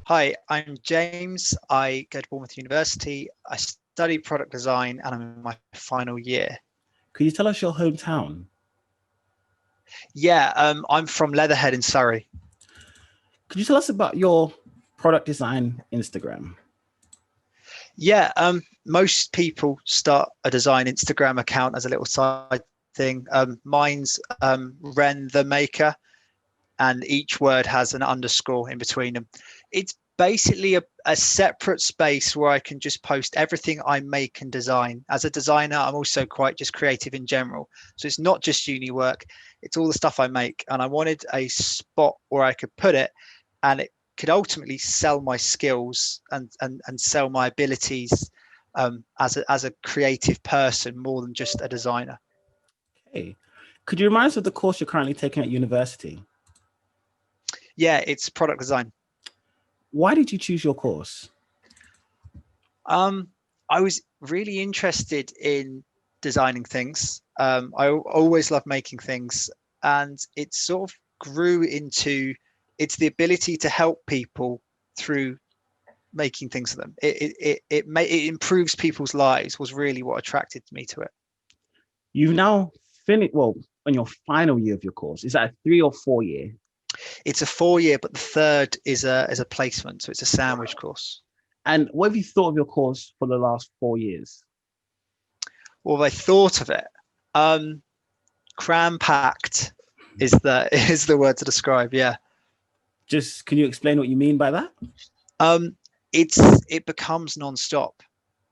Hi, I'm James. I go to Bournemouth University. I study product design and I'm in my final year. Could you tell us your hometown? Yeah, I'm from Leatherhead in Surrey. Could you tell us about your product design Instagram? Yeah, most people start a design Instagram account as a little side thing. Mine's Wren the Maker, and each word has an underscore in between them. It's basically a separate space where I can just post everything I make and design. As a designer, I'm also quite just creative in general. So it's not just uni work, it's all the stuff I make. And I wanted a spot where I could put it and it could ultimately sell my skills and sell my abilities as a creative person more than just a designer. Hey, could you remind us of the course you're currently taking at university? Yeah, it's product design. Why did you choose your course? Um, I was really interested in designing things. I always loved making things, and it sort of grew into it's the ability to help people through making things for them. It improves people's lives was really what attracted me to it. You've now finished, well, on your final year of your course. Is that a 3 or 4 year? It's a 4 year, but the third is a placement, so it's a sandwich course. And what have you thought of your course for the last 4 years? What have I thought of it? Um, Cram packed is the word to describe. Yeah. Just can you explain what you mean by that? Um, it becomes non-stop.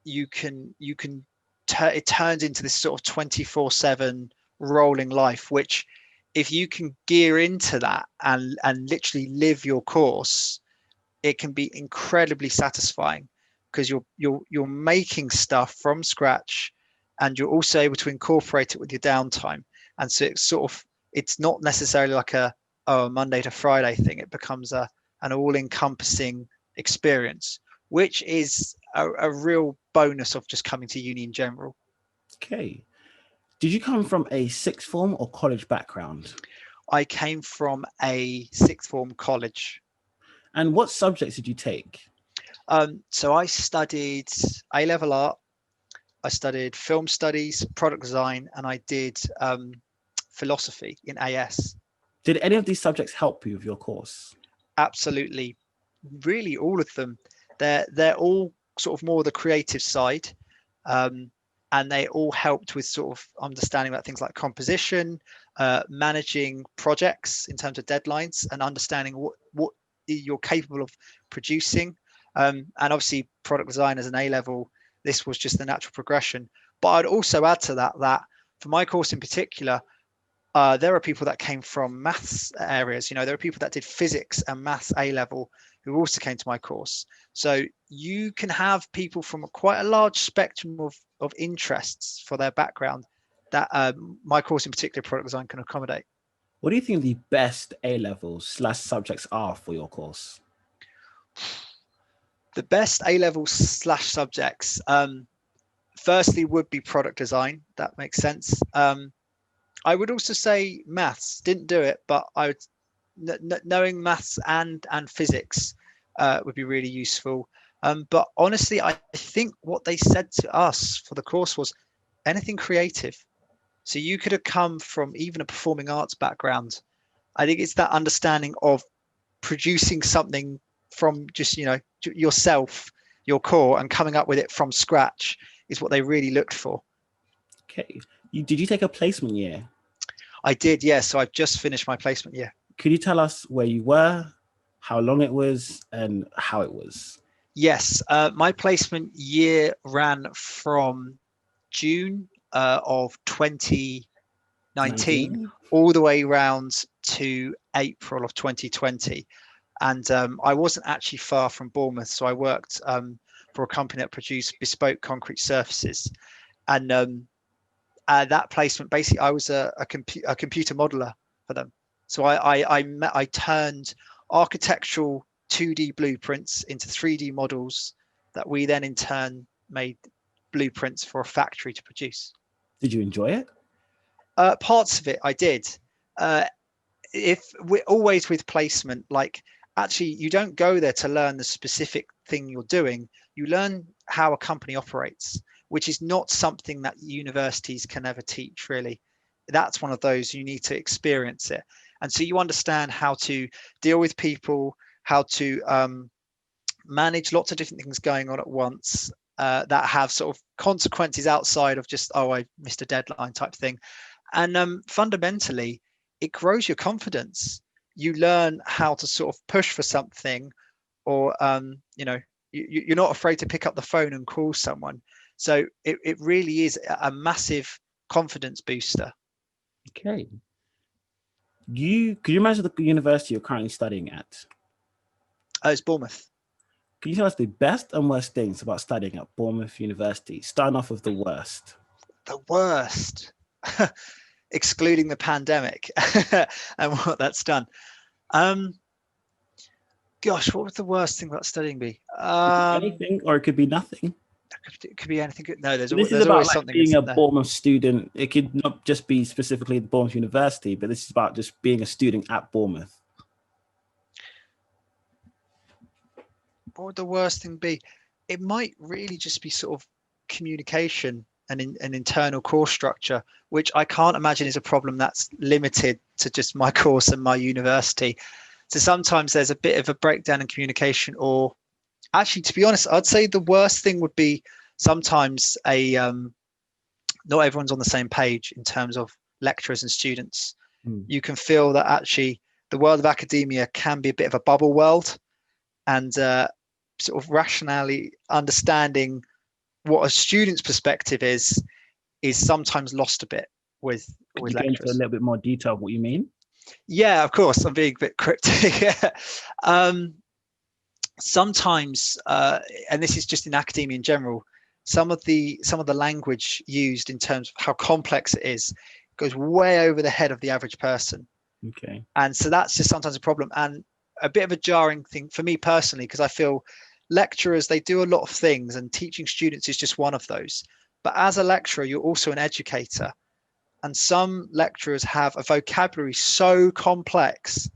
It turns into this sort of 24/7 rolling life, which if you can gear into that and literally live your course, it can be incredibly satisfying because you're making stuff from scratch and you're also able to incorporate it with your downtime. And so it's not necessarily like a Monday to Friday thing. It becomes an all-encompassing experience, which is a real bonus of just coming to uni in general. Okay. Did you come from a sixth form or college background? I came from a sixth form college. And what subjects did you take? So I studied A-level art, I studied film studies, product design, and I did philosophy in AS. Did any of these subjects help you with your course? Absolutely, really all of them. They're all sort of more the creative side, um, and they all helped with sort of understanding about things like composition, managing projects in terms of deadlines, and understanding what you're capable of producing. And obviously, product design as an A level, this was just the natural progression. But I'd also add to that for my course in particular, there are people that came from maths areas. There are people that did physics and maths A level who also came to my course. So you can have people from quite a large spectrum of interests for their background that my course in particular, product design, can accommodate. What do you think the best A levels slash subjects are for your course? The best A level slash subjects, firstly, would be product design. That makes sense. I would also say maths. Didn't do it, but I would knowing maths and physics would be really useful. But honestly, I think what they said to us for the course was anything creative. So you could have come from even a performing arts background. I think it's that understanding of producing something from just yourself, your core, and coming up with it from scratch is what they really looked for. Okay. Did you take a placement year? I did, yeah. So I've just finished my placement year. Could you tell us where you were, how long it was, and how it was? Yes, my placement year ran from June of 2019 19? all the way round to April of 2020. And I wasn't actually far from Bournemouth, so I worked for a company that produced bespoke concrete surfaces. And that placement, basically, I was a computer modeler for them. So I turned architectural 2D blueprints into 3D models that we then in turn made blueprints for a factory to produce. Did you enjoy it? Parts of it I did. If we're always with placement, like actually you don't go there to learn the specific thing you're doing. You learn how a company operates, which is not something that universities can ever teach, really. That's one of those, you need to experience it. And so you understand how to deal with people, how to manage lots of different things going on at once, that have sort of consequences outside of just, oh, I missed a deadline type thing. And fundamentally, it grows your confidence. You learn how to sort of push for something, or you're not afraid to pick up the phone and call someone. So it really is a massive confidence booster. Okay. Could you imagine the university you're currently studying at? It's Bournemouth. Can you tell us the best and worst things about studying at Bournemouth University? Starting off with the worst. The worst, excluding the pandemic and what that's done. Gosh, what would the worst thing about studying be? Anything, or it could be nothing. It could be anything. No, This there's is about always like something. being a Bournemouth student. It could not just be specifically the Bournemouth University, but this is about just being a student at Bournemouth. What would the worst thing be? It might really just be sort of communication and an internal course structure, which I can't imagine is a problem that's limited to just my course and my university. So sometimes there's a bit of a breakdown in communication, or actually, to be honest, I'd say the worst thing would be sometimes not everyone's on the same page in terms of lecturers and students. You can feel that actually the world of academia can be a bit of a bubble world, and sort of rationally understanding what a student's perspective is sometimes lost a bit with Could you lecturers. go into a little bit more detail of what you mean? Yeah, of course. I'm being a bit cryptic. Sometimes, and this is just in academia in general, some of the language used in terms of how complex it is goes way over the head of the average person. Okay. And so that's just sometimes a problem, and a bit of a jarring thing for me personally, because I feel lecturers, they do a lot of things, and teaching students is just one of those. But as a lecturer, you're also an educator. And some lecturers have a vocabulary so complex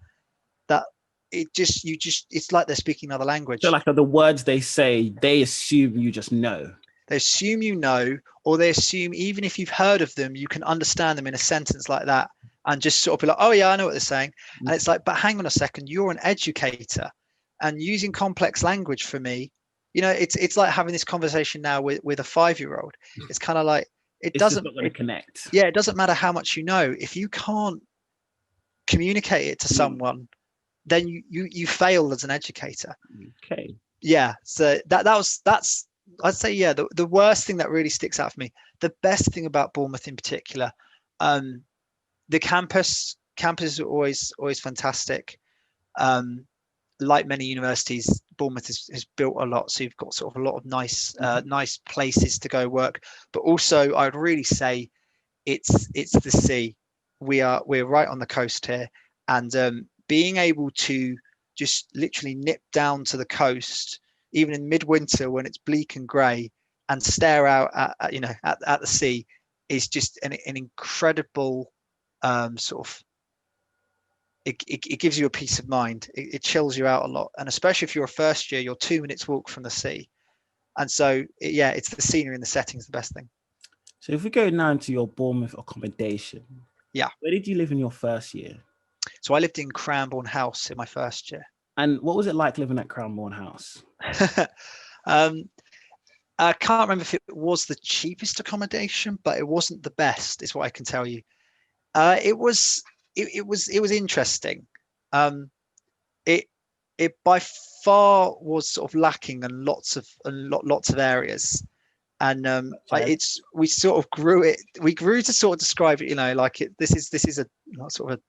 that it's like they're speaking another language. So like the words they say, they assume you just know. They assume you know, or they assume even if you've heard of them, you can understand them in a sentence like that, and just sort of be like, oh yeah, I know what they're saying. And it's like, but hang on a second, you're an educator, and using complex language for me, it's like having this conversation now with a 5-year-old. It's kind of like, it's just not going to connect. Yeah, it doesn't matter how much you know. If you can't communicate it to someone, then you fail as an educator. Okay. Yeah. So that's I'd say, yeah, the worst thing that really sticks out for me. The best thing about Bournemouth in particular, the campus is always fantastic. Like many universities, Bournemouth has built a lot, so you've got sort of a lot of nice places to go work. But also, I'd really say it's the sea. We're right on the coast here, and being able to just literally nip down to the coast, even in midwinter when it's bleak and grey, and stare out at the sea, is just an incredible sort of. It gives you a peace of mind. It chills you out a lot, and especially if you're a first year, you're 2 minutes walk from the sea, and so it's the scenery and the setting is the best thing. So if we go now into your Bournemouth accommodation, yeah, where did you live in your first year? So I lived in Cranborne House in my first year. And what was it like living at Cranborne House? I can't remember if it was the cheapest accommodation, but it wasn't the best, is what I can tell you. It was interesting. It by far was sort of lacking in lots of areas, and we sort of grew it. We grew to sort of describe it, like this is a sort of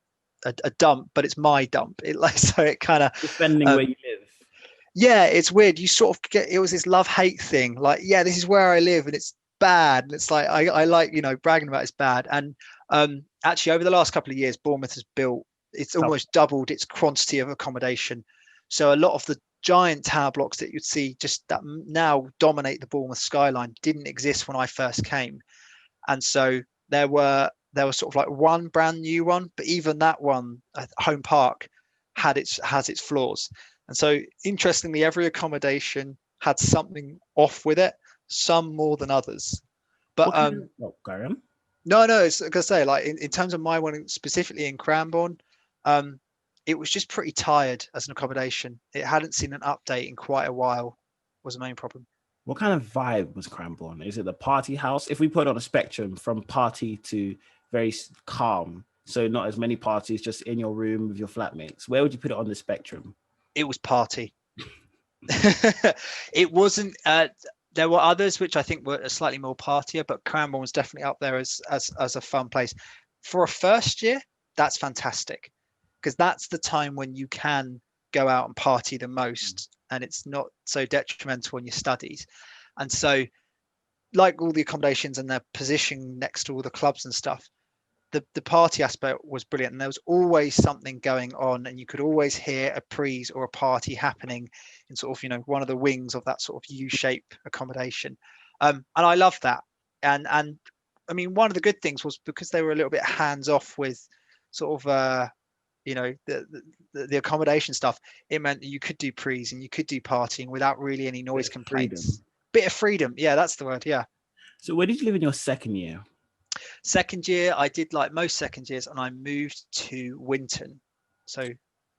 a dump, but it's my dump. So it kind of depending where you live. Yeah, it's weird. You sort of get, it was this love-hate thing. Like, yeah, this is where I live, and it's bad. And it's like I like bragging about it's bad. And actually, over the last couple of years, Bournemouth has it's almost doubled its quantity of accommodation. So a lot of the giant tower blocks that you'd see just that now dominate the Bournemouth skyline didn't exist when I first came. And so there was sort of like one brand new one, but even that one, Home Park, has its flaws. And so interestingly, every accommodation had something off with it, some more than others. But carry on. no, it's like I say, like in terms of my one specifically in Cranborne, it was just pretty tired as an accommodation. It hadn't seen an update in quite a while, was the main problem. What kind of vibe was Cranborne? Is it the party house? If we put it on a spectrum from party to very calm, so not as many parties, just in your room with your flatmates, where would you put it on the spectrum? It was party. It wasn't. There were others which I think were slightly more partier, but Cranborne was definitely up there as a fun place for a first year. That's fantastic, because that's the time when you can go out and party the most, and it's not so detrimental on your studies. And so, like all the accommodations and their position next to all the clubs and stuff, the party aspect was brilliant, and there was always something going on, and you could always hear a prees or a party happening in sort of one of the wings of that sort of U-shape accommodation, and I loved that. And I mean, one of the good things was because they were a little bit hands off with sort of the accommodation stuff. It meant that you could do prees and you could do partying without really any noise complaints. Bit of freedom, yeah, that's the word. Yeah. So where did you live in your second year? Second year, I did like most second years, and I moved to Winton. So,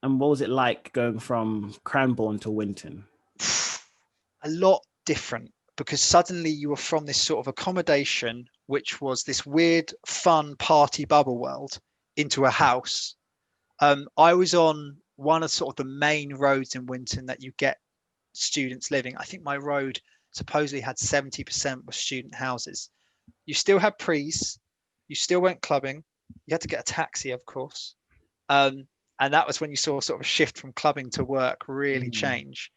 and what was it like going from Cranborne to Winton? A lot different, because suddenly you were from this sort of accommodation, which was this weird, fun party bubble world, into a house. I was on one of sort of the main roads in Winton that you get students living. I think my road supposedly had 70% were student houses. You still had prees, you still went clubbing, you had to get a taxi, of course. And that was when you saw sort of a shift from clubbing to work really change.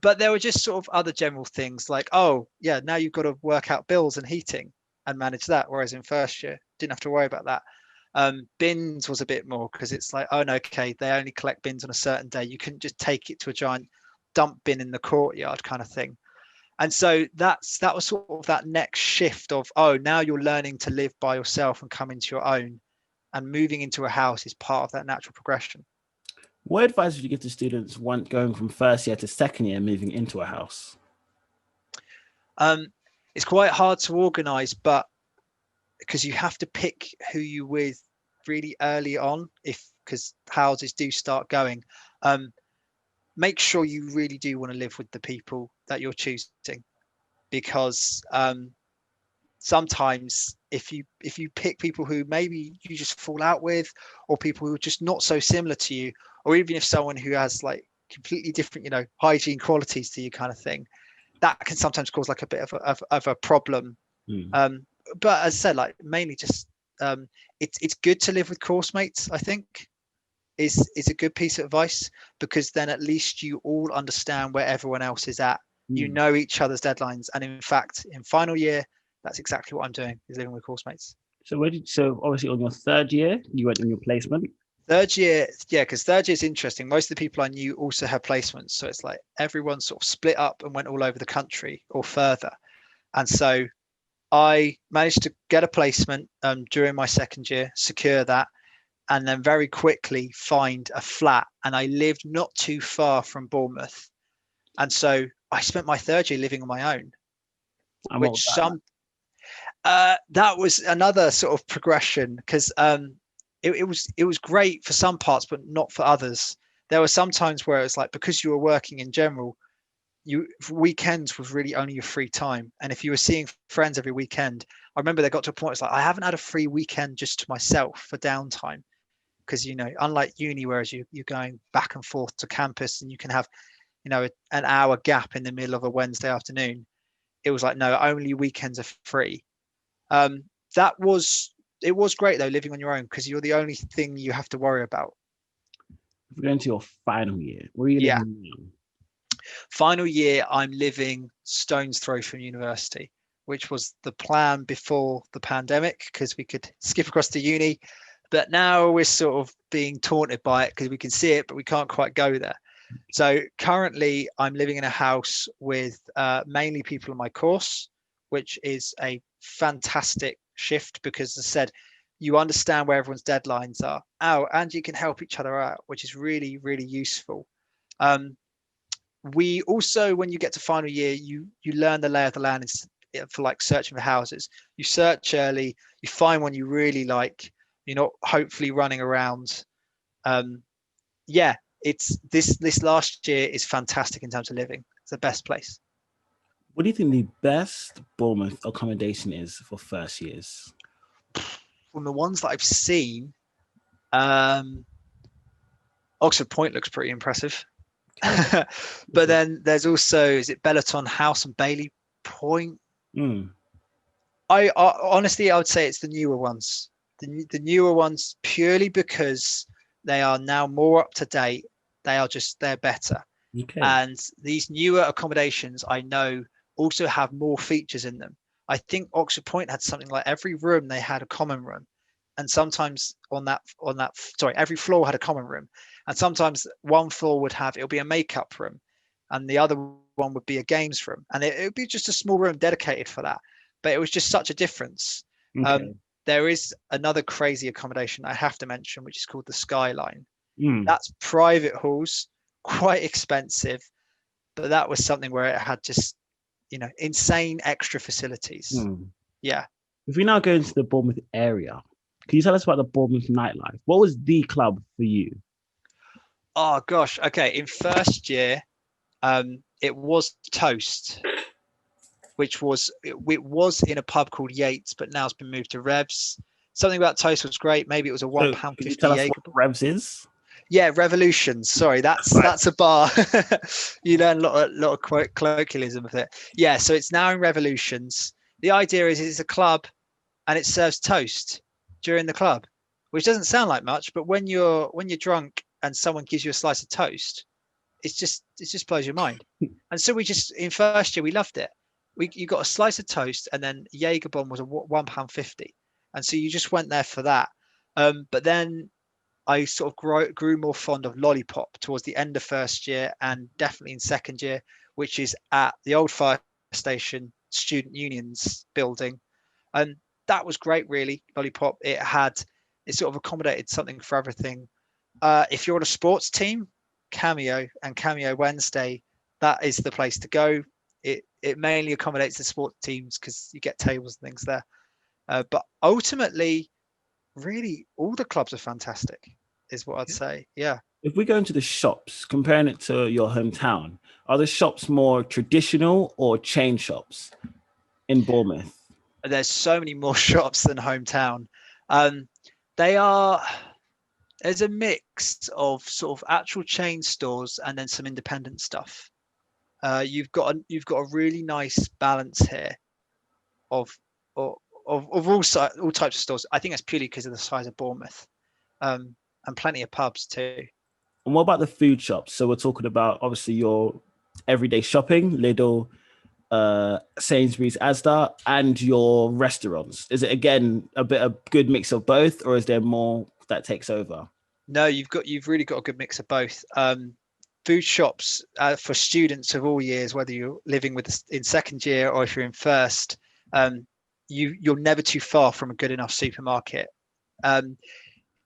But there were just sort of other general things like, oh, yeah, now you've got to work out bills and heating and manage that. Whereas in first year, didn't have to worry about that. Bins was a bit more, because it's like, oh, no, okay, they only collect bins on a certain day. You couldn't just take it to a giant dump bin in the courtyard kind of thing. And so that was sort of that next shift of, oh, now you're learning to live by yourself and come into your own, and moving into a house is part of that natural progression. What advice would you give to students going from first year to second year, moving into a house? It's quite hard to organize, but because you have to pick who you with really early on, because houses do start going. Make sure you really do want to live with the people that you're choosing, because sometimes if you pick people who maybe you just fall out with, or people who are just not so similar to you, or even if someone who has like completely different hygiene qualities to you kind of thing, that can sometimes cause like a bit of a problem. But as I said, like mainly just it's good to live with course mates, I think is a good piece of advice, because then at least you all understand where everyone else is at. You know each other's deadlines, and in fact in final year that's exactly what I'm doing, is living with course mates. So obviously on your third year you went in your placement. Third year, yeah, because third year is interesting. Most of the people I knew also had placements, so it's like everyone sort of split up and went all over the country or further. And so I managed to get a placement during my second year, secure that, and then very quickly find a flat. And I lived not too far from Bournemouth. And so I spent my third year living on my own. And which that was another sort of progression, because it was great for some parts, but not for others. There were some times where it's like, because you were working in general, weekends was really only your free time. And if you were seeing friends every weekend, I remember they got to a point, it's like, I haven't had a free weekend just to myself for downtime. Because, unlike uni, whereas you're going back and forth to campus and you can have, an hour gap in the middle of a Wednesday afternoon, it was like, no, only weekends are free. It was great though, living on your own, because you're the only thing you have to worry about. We're going to your final year. Where are you living now? Final year, I'm living stone's throw from university, which was the plan before the pandemic, because we could skip across to uni. But now we're sort of being taunted by it, because we can see it, but we can't quite go there. So currently I'm living in a house with mainly people in my course, which is a fantastic shift, because as I said, You understand where everyone's deadlines are. Oh, and you can help each other out, which is really, really useful. Um, we also, when you get to final year, you learn the lay of the land for like searching for houses. You search early, you find one you really like. You're not hopefully running around. Um, yeah, it's this last year is fantastic in terms of living. It's the best place. What do you think the best Bournemouth accommodation is for first years? From the ones that I've seen, um, Oxford Point looks pretty impressive. Okay. But then there's also, is it Bellaton House and Bailey Point? Mm. I honestly, I would say it's the newer ones, the newer ones, purely because they are now more up to date. They're better. Okay. And these newer accommodations, I know, also have more features in them. I think Oxford Point had something like every room they had a common room, and sometimes sorry, every floor had a common room, and sometimes one floor would have, it'll be a makeup room, and the other one would be a games room, and it would be just a small room dedicated for that. But it was just such a difference. Okay. There is another crazy accommodation I have to mention, which is called the Skyline. Mm. That's private halls, quite expensive, but that was something where it had just, insane extra facilities. Mm. Yeah. If we now go into the Bournemouth area, can you tell us about the Bournemouth nightlife? What was the club for you? Oh gosh. Okay. In first year, it was Toast, it was in a pub called Yates, but now it's been moved to Revs. Something about Toast was great. Maybe it was a one So, pound can you fifty tell us what Jaeger. Revs is? Yeah, Revolutions. Sorry, that's Right. that's a bar. You learn a lot of colloquialism with it. Yeah, so it's now in Revolutions. The idea is it's a club and it serves toast during the club, which doesn't sound like much, but when you're drunk and someone gives you a slice of toast, it just blows your mind. And so we just in first year we loved it. You got a slice of toast and then Jaeger bomb was a £1.50, and so you just went there for that. But then I sort of grew more fond of lollipop towards the end of first year and definitely in second year, which is at the old fire station student unions building. And that was great, really. Lollipop. It sort of accommodated something for everything. If you're on a sports team, Cameo and Cameo Wednesday, that is the place to go. It mainly accommodates the sports teams because you get tables and things there. But ultimately, really, all the clubs are fantastic, is what I'd say. Yeah. If we go into the shops, comparing it to your hometown, are the shops more traditional or chain shops in Bournemouth? There's so many more shops than hometown. Um, they are there's a mix of sort of actual chain stores and then some independent stuff. You've got a really nice balance here of of all types of stores. I think that's purely because of the size of Bournemouth, and plenty of pubs too. And what about the food shops? So we're talking about obviously your everyday shopping, Lidl, Sainsbury's, Asda, and your restaurants. Is it again a bit of good mix of both, or is there more that takes over? No, you've really got a good mix of both. Food shops for students of all years, whether you're living in second year or if you're in first, um, you're never too far from a good enough supermarket. Um,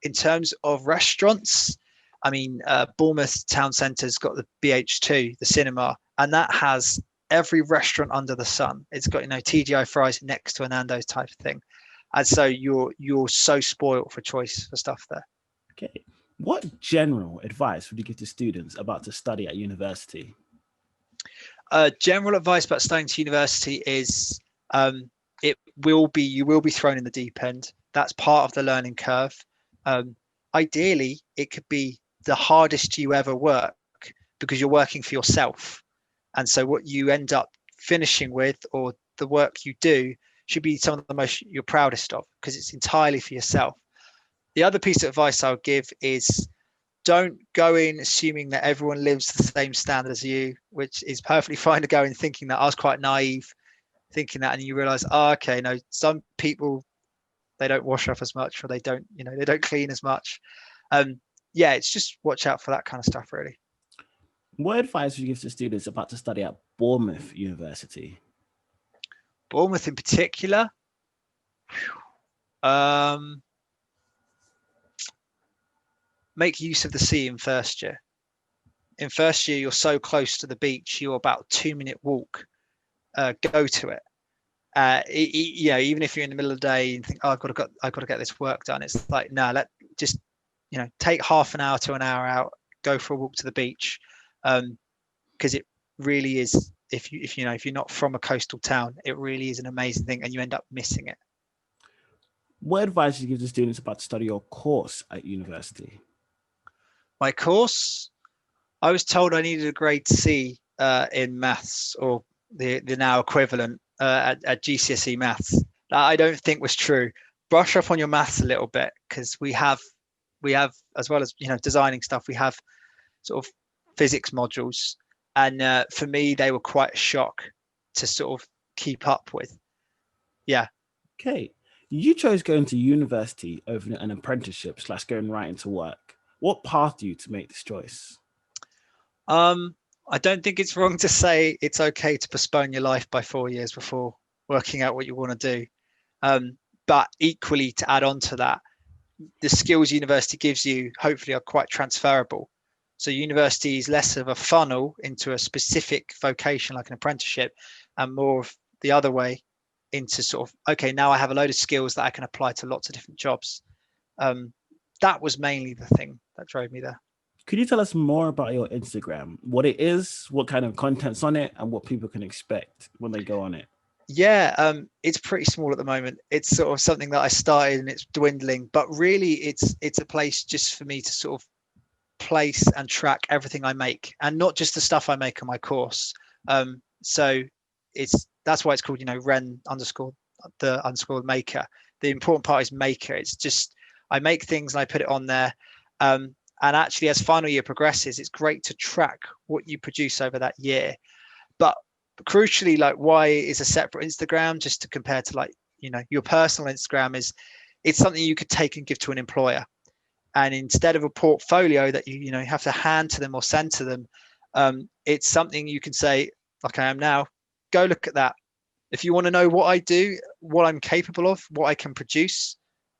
in terms of restaurants, I mean, Bournemouth Town Centre's got the BH2, the cinema, and that has every restaurant under the sun. It's got TGI fries next to a Nando's type of thing, and so you're so spoiled for choice for stuff there. Okay. What general advice would you give to students about to study at university? General advice about studying to university is um, you will be thrown in the deep end. That's part of the learning curve. Um, Ideally, it could be the hardest you ever work because you're working for yourself. And so what you end up finishing with, or the work you do, should be some of the most you're proudest of because it's entirely for yourself. The other piece of advice I would give is don't go in assuming that everyone lives the same standard as you, which is perfectly fine to go in thinking that. I was quite naive thinking that, and you realize, oh, okay, no, some people, they don't wash off as much, or they don't clean as much. Yeah, it's just watch out for that kind of stuff, really. What advice would you give to students about to study at Bournemouth University? Bournemouth in particular, um, make use of the sea in first year. In first year, you're so close to the beach, you're about a 2-minute walk. Go to it. Even if you're in the middle of the day and think, oh, I've got to get this work done. It's like, no, just take half an hour to an hour out, go for a walk to the beach, because it really is. If you're not from a coastal town, it really is an amazing thing, and you end up missing it. What advice do you give to students about to study your course at university? My course, I was told I needed a grade C in maths, or the now equivalent at GCSE maths. That I don't think was true. Brush up on your maths a little bit, because we have, as well as designing stuff, we have sort of physics modules, and for me they were quite a shock to sort of keep up with. Yeah. Okay, you chose going to university over an apprenticeship / going right into work. What path you to make this choice? I don't think it's wrong to say it's okay to postpone your life by 4 years before working out what you want to do. But equally, to add on to that, the skills university gives you hopefully are quite transferable. So university is less of a funnel into a specific vocation like an apprenticeship, and more of the other way into sort of, okay, now I have a load of skills that I can apply to lots of different jobs. That was mainly the thing that drove me there. Could you tell us more about your Instagram, what it is, what kind of content's on it, and what people can expect when they go on it? Yeah, it's pretty small at the moment. It's sort of something that I started and it's dwindling, but really it's a place just for me to sort of place and track everything I make, and not just the stuff I make on my course. So that's why it's called, Wren _ maker. The important part is maker. It's just I make things and I put it on there. And actually, as final year progresses, it's great to track what you produce over that year. But crucially, like, why is a separate Instagram just to compare to your personal Instagram is it's something you could take and give to an employer. And instead of a portfolio that you have to hand to them or send to them, it's something you can say, like I am now, go look at that. If you want to know what I do, what I'm capable of, what I can produce,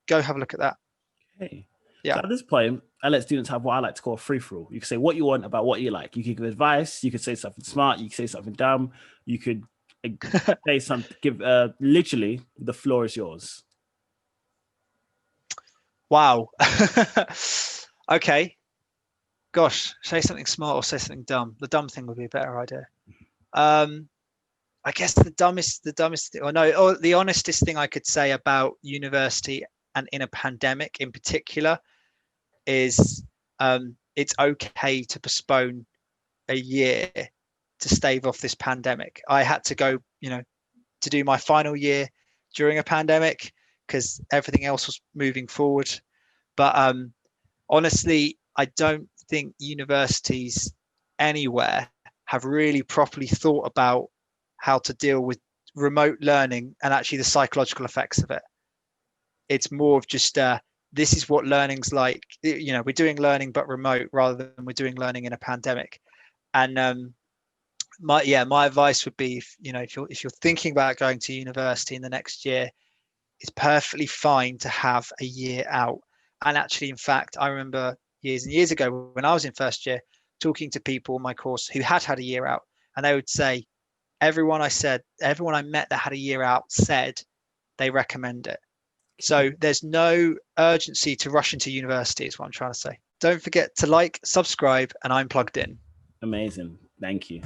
go have a look at that. Okay. Yeah. So at this point, I let students have what I like to call a free-for-all. You can say what you want about what you like. You can give advice. You could say something smart. You can say something dumb. You could say something. Literally, the floor is yours. Wow. Okay. Gosh, say something smart or say something dumb. The dumb thing would be a better idea. I guess the honestest thing I could say about university and in a pandemic in particular is it's okay to postpone a year to stave off this pandemic. I had to go, to do my final year during a pandemic because everything else was moving forward. But honestly, I don't think universities anywhere have really properly thought about how to deal with remote learning and actually the psychological effects of it. It's more of just this is what learning's like. We're doing learning but remote rather than we're doing learning in a pandemic. And my advice would be, if you're thinking about going to university in the next year, it's perfectly fine to have a year out. And actually, in fact, I remember years and years ago when I was in first year talking to people in my course who had a year out, and they would say everyone I met that had a year out said they recommend it. So there's no urgency to rush into university is what I'm trying to say. Don't forget to like, subscribe, and I'm plugged in. Amazing. Thank you.